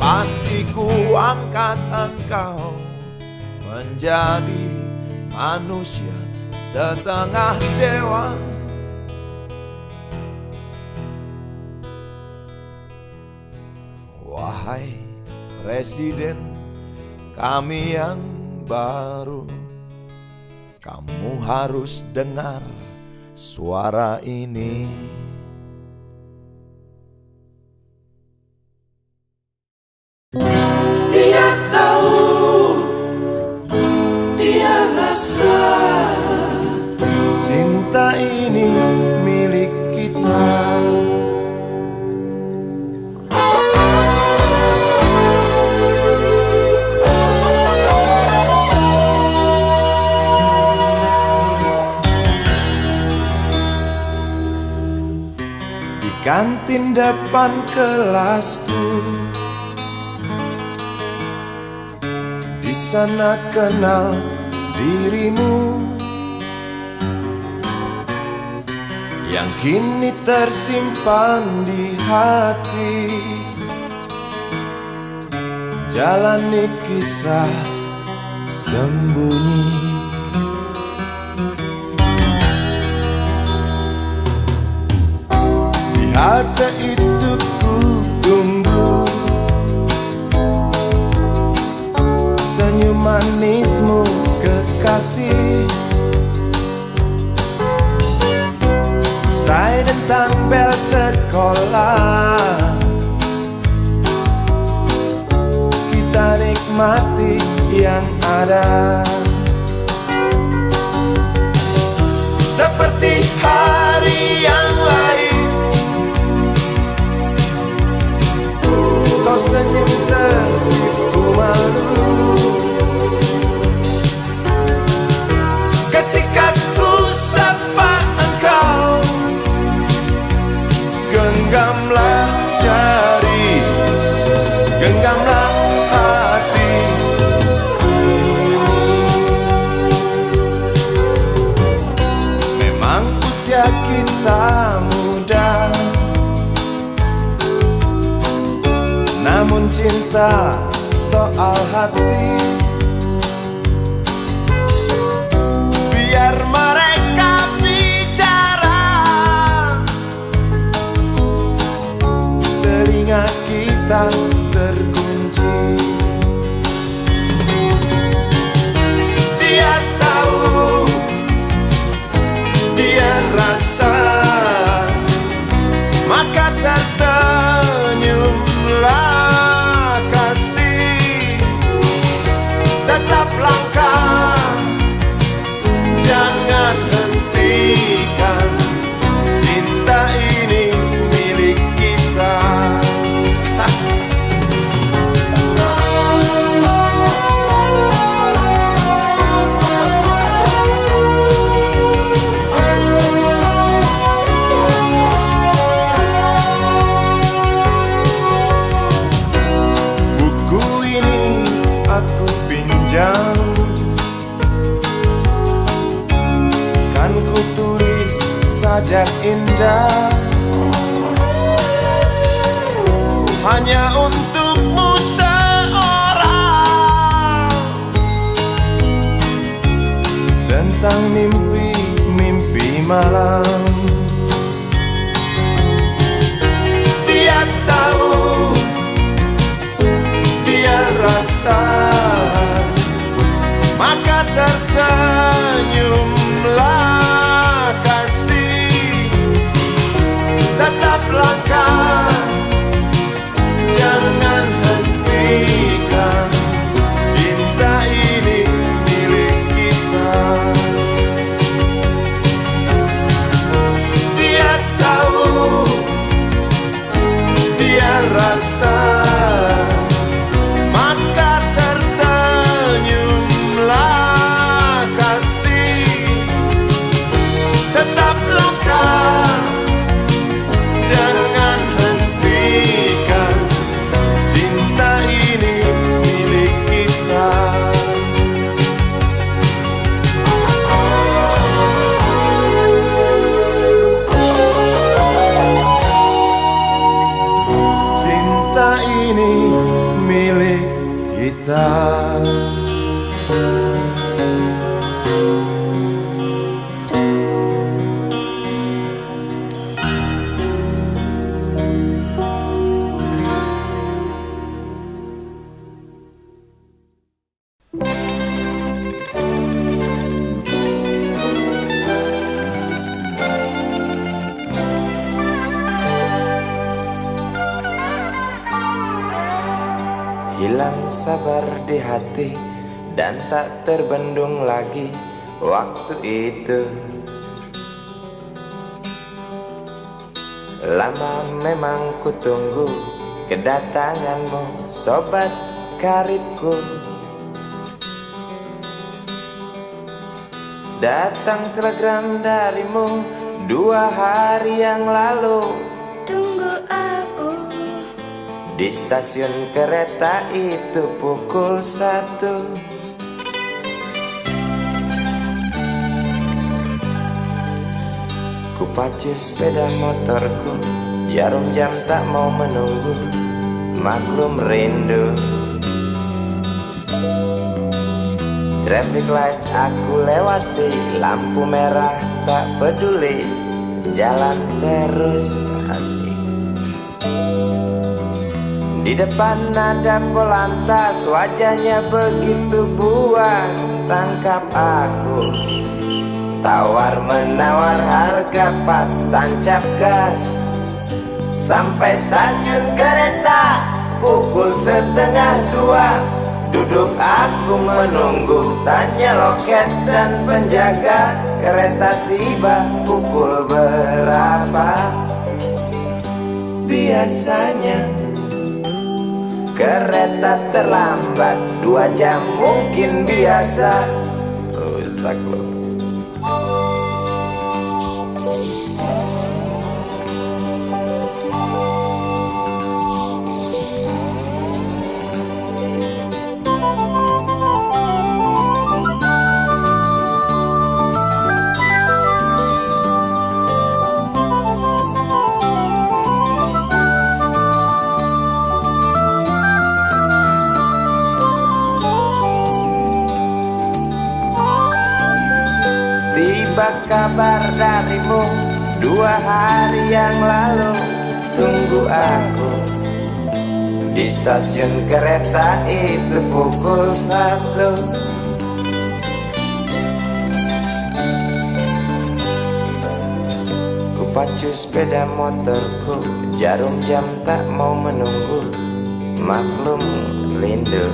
Pasti kuangkat engkau menjadi manusia setengah dewa. Wahai Presiden kami yang baru, kamu harus dengar suara ini. Dia tahu, dia rasa Cinta ini milik kita. Di kantin depan kelasku, di sana kenal dirimu, yang kini tersimpan di hati. Jalani kisah sembunyi, di halte itu ku tunggu senyum manismu kekasih. Usai tentang bel sekolah, kita nikmati yang ada. Seperti hari yang lain, kau senyum tersipu malu ketika ku sapa engkau. Genggamlah jari Genggamlah hati ini. Memang usia kita muda, namun cinta soal hati. Biar mereka bicara, telinga kita terkunci. Dia tahu, dia rasa, maka tersenyumlah kasih. Tetap langkah, jangan hentikan, cinta ini milik kita. Buku ini aku pinjam, kan ku tulis sajak indah, hanya untukmu seorang, tentang mimpi-mimpi malam. Dia tahu, dia rasa, maka tersenyumlah kasih. Tetap langkah, jangan hentikan, cinta ini milik kita. Dia tahu, dia rasa, maka tersenyumlah kasih. Tetap langkah, jangan hentikan, cinta ini milik kita. Cinta ini milik kita. Hilang sabar di hati dan tak terbendung lagi waktu itu. Lama memang ku tunggu kedatanganmu, sobat karibku. Datang telegram darimu 2 hari yang lalu. Tunggu aku, Di stasiun kereta itu pukul 1. Ku pacu sepeda motorku, jarum jam tak mau menunggu, maklum rindu. Traffic light aku lewati, lampu merah tak peduli, jalan terus asik. Di depan ada polantas, wajahnya begitu buas, tangkap aku. Tawar menawar harga pas, tancap gas. Sampai stasiun kereta pukul 1:30. Duduk aku menunggu, tanya loket dan penjaga, kereta tiba pukul berapa? Biasanya kereta terlambat 2 jam mungkin biasa. Rusak loh. kabar darimu. 2 hari yang lalu tunggu aku di stasiun kereta itu pukul 1. Pacu sepeda motorku, jarum jam tak mau menunggu. Maklum rindu.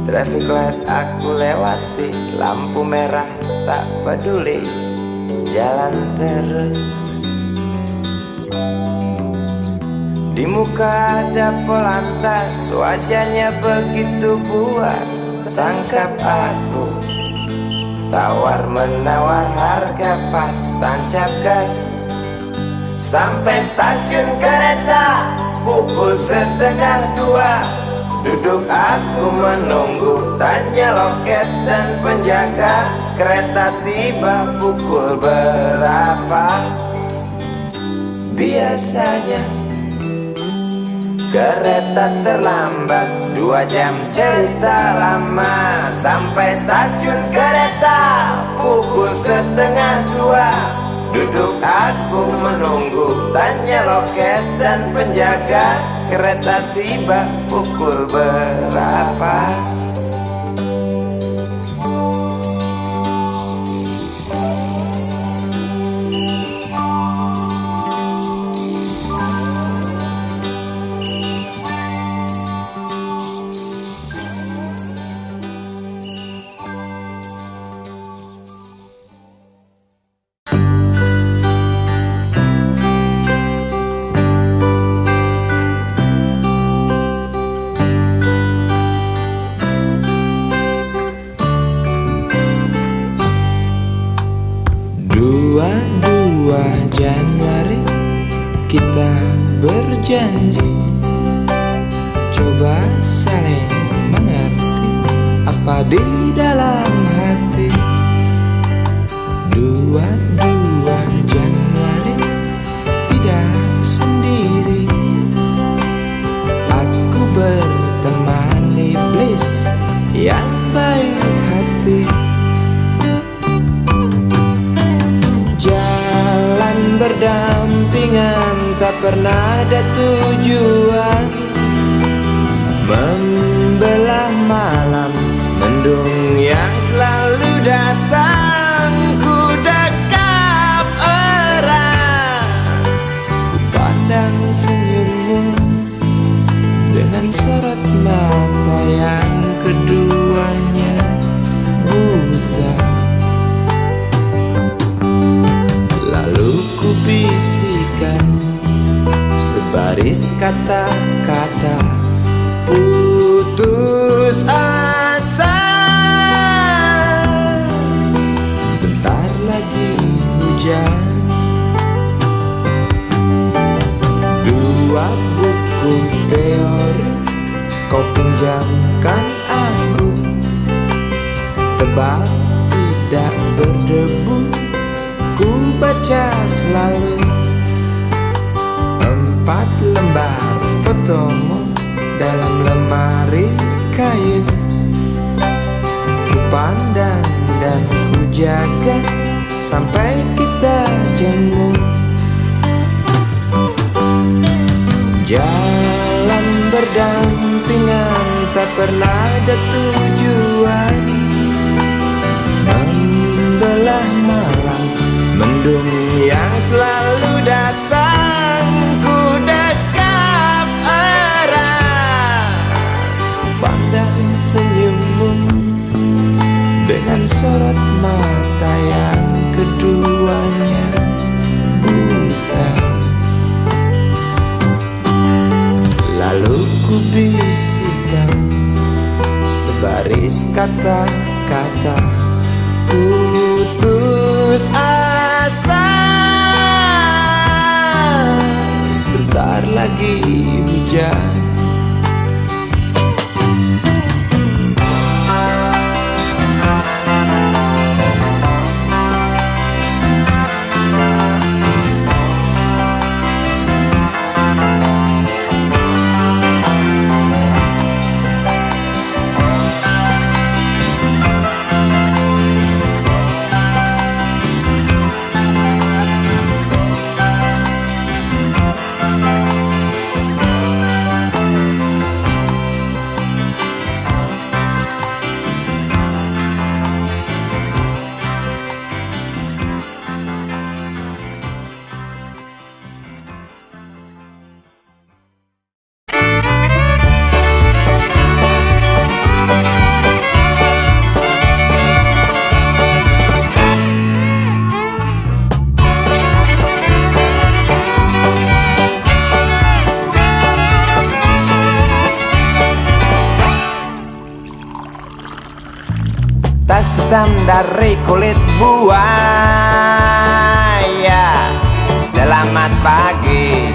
Traffic light aku lewati, lampu merah tak peduli, jalan terus. Di muka ada polantas, wajahnya begitu buas. Tangkap aku, tawar menawar harga pas, tancap gas. Sampai stasiun kereta pukul 1:30. Duduk aku menunggu, tanya loket dan penjaga. Kereta tiba pukul berapa? Biasanya kereta terlambat 2 jam, cerita lama. Sampai stasiun kereta pukul 1:30. Duduk aku menunggu, tanya loket dan penjaga. Kereta tiba pukul berapa? Januari kita berjanji, coba saling mengerti apa di dalam hati. 22 Januari tidak sendiri, aku berteman iblis yang baik hati. Berdampingan tak pernah ada tujuan, membelah malam mendung yang selalu datang. Ku dekap erat, ku pandang senyummu dengan sorot mata yang keduanya buta. Lalu ku bisikan sebaris kata-kata putus asa. Sebentar lagi hujan. 2 buku teori kau pinjamkan aku, tebal tidak berdebu, ku baca selalu. 4 lembar fotomu dalam lemari kayu, ku pandang dan ku jaga sampai kita jemu. Jalan berdampingan tak pernah ada tujuan, membelah malam mendung yang selalu datang. Ku dekap erat, pandang senyummu dengan sorot mata yang keduanya buta. Lalu ku bisikan sebaris kata-kata putus asa. Sebentar lagi hujan. hitam dari kulit buaya. Selamat pagi,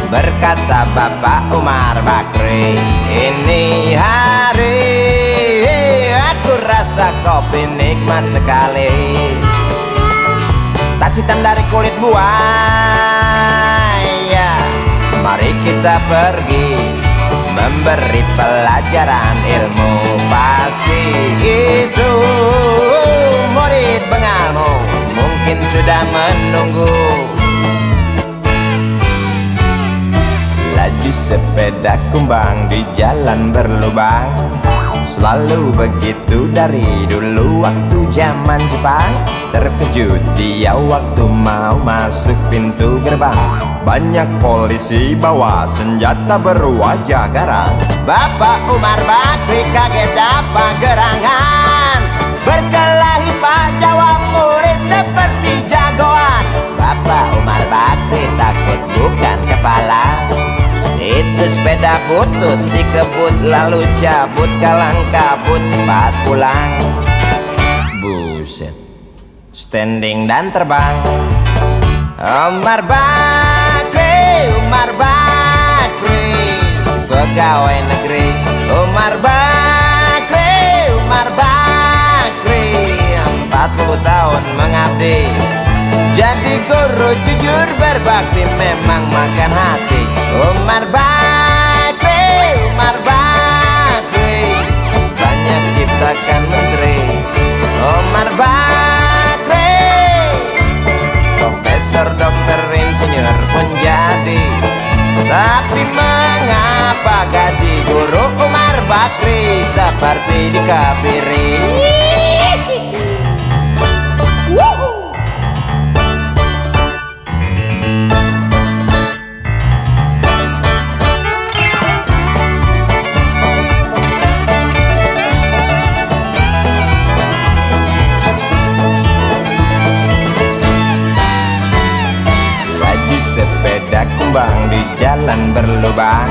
berkata Bapak Umar Bakri. Ini hari aku rasa kopi nikmat sekali. Tas hitam dari kulit buaya, mari kita pergi memberi pelajaran ilmu. Pasti itu murid bengalmu mungkin sudah menunggu. Laju sepeda kumbang di jalan berlubang, selalu begitu dari dulu waktu zaman Jepang. Terkejut dia waktu mau masuk pintu gerbang. Banyak polisi bawa senjata berwajah garang. Bapak Umar Bakri kaget dapat gerangan, berkelahi Pak Jawa murid seperti jagoan. Bapak Umar Bakri takut bukan kepala. Itu sepeda butut dikebut lalu cabut, kalang kabut cepat pulang. Buset, standing dan terbang. Umar Bakri, Umar Bakri, pegawai negeri. Umar Bakri, Umar Bakri, 40 tahun mengabdi. Jadi guru jujur berbakti memang makan hati. Umar Bakri, Umar Bakri, banyak ciptakan menteri. Umar Bakri, profesor, dokter, insinyur pun jadi. Tapi mengapa gaji guru Umar Bakri seperti dikebiri? Sepeda kumbang di jalan berlubang,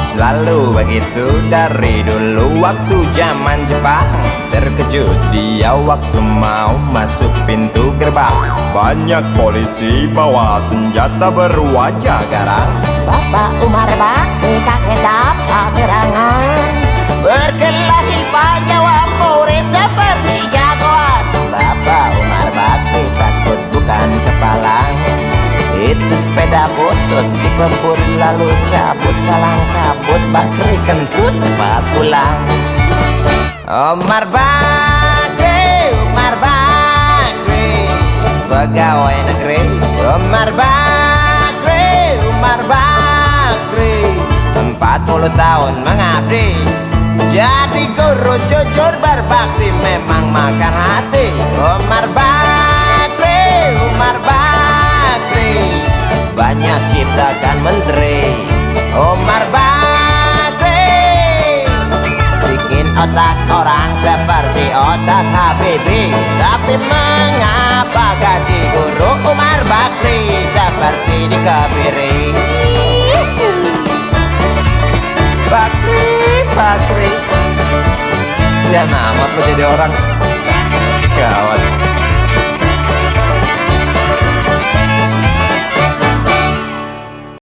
selalu begitu dari dulu waktu zaman Jepang. Terkejut dia waktu mau masuk pintu gerbang. Banyak polisi bawa senjata berwajah garang. Bapak Umar Bakri kaget dapat gerangan, Berkelahi Pak Jawa murid seperti jagoan. Bapak Umar Bakri takut bukan kepala. Itu sepeda butut dikebut lalu cabut, kalang kabut Bakri kentut cepat pulang. Umar Bakri, Umar Bakri, pegawai negeri. Umar Bakri, Umar Bakri, 40 tahun mengabdi. Jadi guru jujur berbakti memang makan hati. Umar Bakri, Umar Bakri, banyak ciptakan menteri. Umar Bakri, bikin otak orang seperti otak Habibie. Tapi mengapa gaji guru Umar Bakri seperti dikebiri? Bakri, Bakri, sian amat lo jadi orang.